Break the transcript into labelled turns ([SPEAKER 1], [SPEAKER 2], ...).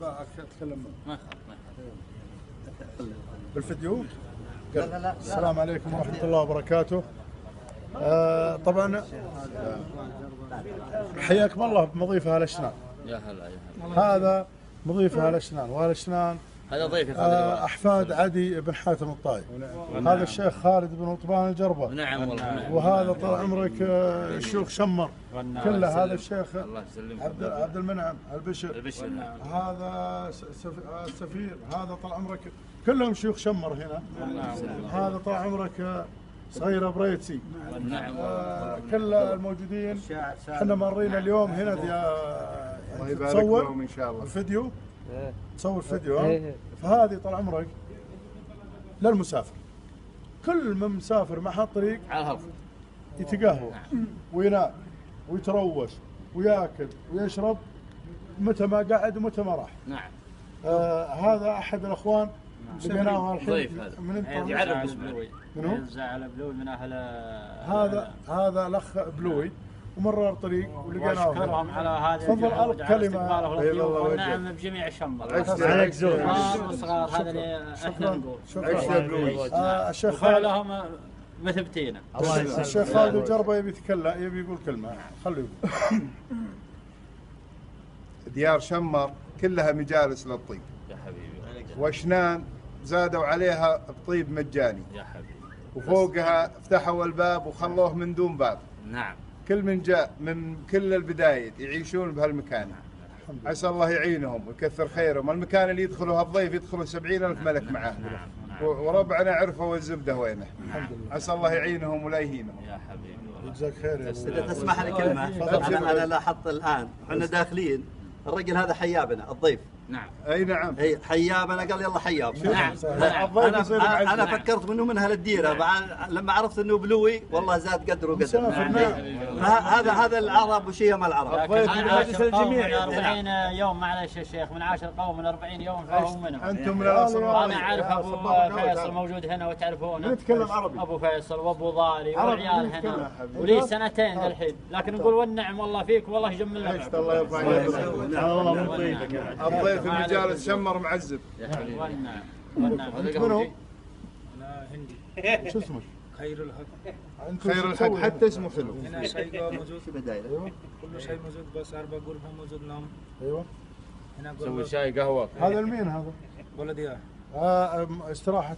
[SPEAKER 1] اتكلم
[SPEAKER 2] ما يخالف.
[SPEAKER 1] بالفيديو. لا. السلام عليكم ورحمة الله وبركاته. طبعا حياكم الله بمضيف أهل الشنان.
[SPEAKER 2] يا هلا يا هلا.
[SPEAKER 1] هذا مضيف أهل الشنان، وأهل الشنان
[SPEAKER 2] هذا ضيف
[SPEAKER 1] أحفاد عدي بن حاتم الطائي. هذا الشيخ خالد بن وطبان الجربة.
[SPEAKER 2] نعم والله.
[SPEAKER 1] وهذا طال عمرك الشيوخ شمر كله. هذا الشيخ عبد المنعم البشر. هذا السفير. هذا طال عمرك كلهم شيوخ شمر هنا. هذا طال عمرك صغير بريتسي.
[SPEAKER 2] نعم.
[SPEAKER 1] كل الموجودين احنا مرينا اليوم هنا. تصور
[SPEAKER 3] ان شاء الله
[SPEAKER 1] الفيديو. تصور فيديو. فهذه طال عمرك للمسافر. كل من مسافر مع الطريق
[SPEAKER 2] على الهرف
[SPEAKER 1] يتقهوى وينام ويتروش وياكل ويشرب متى ما قعد ومتى ما راح.
[SPEAKER 2] نعم.
[SPEAKER 1] هذا احد الاخوان لقيناه الحين من
[SPEAKER 2] يعرف بلوي.
[SPEAKER 1] منو؟
[SPEAKER 4] على بلوي من اهل.
[SPEAKER 1] هذا الاخ بلوي ومرر طريق ولقيناه.
[SPEAKER 4] اشكرهم على هذه.
[SPEAKER 1] تفضل ألف كلمة.
[SPEAKER 4] ونعم بجميع الشمر.
[SPEAKER 1] عليك
[SPEAKER 4] زود. الصغار هذا اللي احنا نقول.
[SPEAKER 1] شكرا. الشيخ
[SPEAKER 4] خالد لهم مثبتينا.
[SPEAKER 1] الشيخ خالد الجربة يبي يتكلم، يبي يقول كلمة. خليه يقول.
[SPEAKER 3] ديار شمر كلها مجالس للطيب
[SPEAKER 2] يا حبيبي.
[SPEAKER 3] واشنان زادوا عليها الطيب مجاني.
[SPEAKER 2] يا حبيبي.
[SPEAKER 3] وفوقها فتحوا الباب وخلوه من دون باب.
[SPEAKER 2] نعم.
[SPEAKER 3] كل من جاء من كل البداية يعيشون بهالمكان. عسى الله يعينهم ويكثر خيرهم. المكان اللي يدخله الضيف يدخله 70,000 ملك معاه. وربعنا عرفوا الزبدة وينه. عسى الله يعينهم ولا يهينهم.
[SPEAKER 2] يا حبيبي.
[SPEAKER 1] جزاك خير يا
[SPEAKER 5] إذا تسمح لي كلمة. أنا لاحظت الآن احنا داخلين الرجل هذا حيابنا الضيف.
[SPEAKER 2] نعم.
[SPEAKER 3] اي نعم.
[SPEAKER 5] اي حيابنا قال يلا حياب.
[SPEAKER 2] نعم.
[SPEAKER 5] انا فكرت منه من اهل الديره. لما عرفت انه بلوي والله زاد قدره وقدر. هذا العرب وشيم العرب.
[SPEAKER 4] انا عاشر قوم من 40 يوم. معلش يا شيخ، من 10 قوم من 40 يوم فهم منهم.
[SPEAKER 3] انتم من الاصل.
[SPEAKER 4] انا اعرف ابو فيصل موجود هنا وتعرفونه.
[SPEAKER 1] نتكلم عربي.
[SPEAKER 4] ابو فيصل وابو ضالي والعيال هنا ولي سنتين الحين، لكن نقول والنعم والله فيك والله يجمل لك.
[SPEAKER 3] الله يرفع يدك. الضيف المجالس شمر معزب.
[SPEAKER 2] يا حبيبي.
[SPEAKER 4] والنعم.
[SPEAKER 1] انت منو؟
[SPEAKER 6] انا هندي.
[SPEAKER 1] شو اسمك؟
[SPEAKER 6] خير الحق.
[SPEAKER 3] خير الحق حتى اسمه حلو.
[SPEAKER 6] هنا شيء موجود.
[SPEAKER 1] ايوه.
[SPEAKER 6] كل شيء موجود بس 4 غرفة موجود نوم.
[SPEAKER 1] ايوه.
[SPEAKER 6] هنا
[SPEAKER 2] سوي
[SPEAKER 6] غرفة.
[SPEAKER 2] شاي قهوة.
[SPEAKER 1] هذا المين هذا؟
[SPEAKER 6] بلدية.
[SPEAKER 1] استراحة